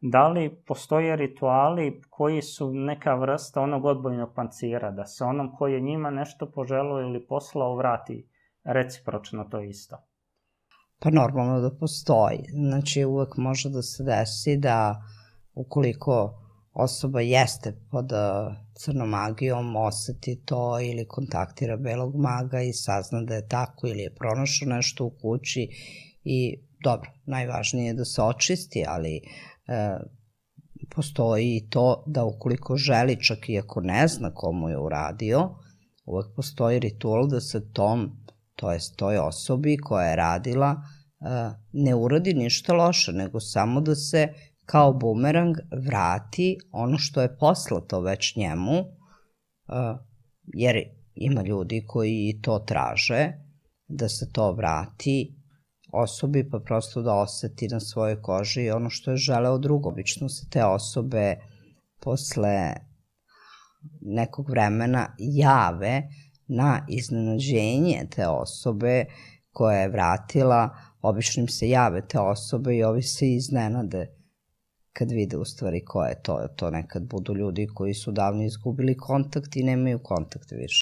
da li postoje rituali koji su neka vrsta onog odbojnog pancira, da se onom koji je njima nešto poželeo ili poslao vrati recipročno to isto? Pa normalno da postoji. Znači, uvek može da se desi da ukoliko osoba jeste pod crnom magijom, oseti to ili kontaktira belog maga i sazna da je tako ili je pronašao nešto u kući i dobro, najvažnije je da se očisti, ali postoji i to da ukoliko želi, čak i ako ne zna komu je uradio, uvek postoji ritual da se toj osobi koja je radila ne uradi ništa loše, nego samo da se kao bumerang vrati ono što je poslato već njemu, jer ima ljudi koji to traže, da se to vrati osobi, pa prosto da oseti na svojoj koži ono što je želeo drugo. Obično se te osobe posle nekog vremena jave na iznenađenje te osobe koja je vratila. Obično im se jave te osobe i ovi se iznenade kad vide u stvari ko je to. To nekad budu ljudi koji su davno izgubili kontakt i nemaju kontakt više.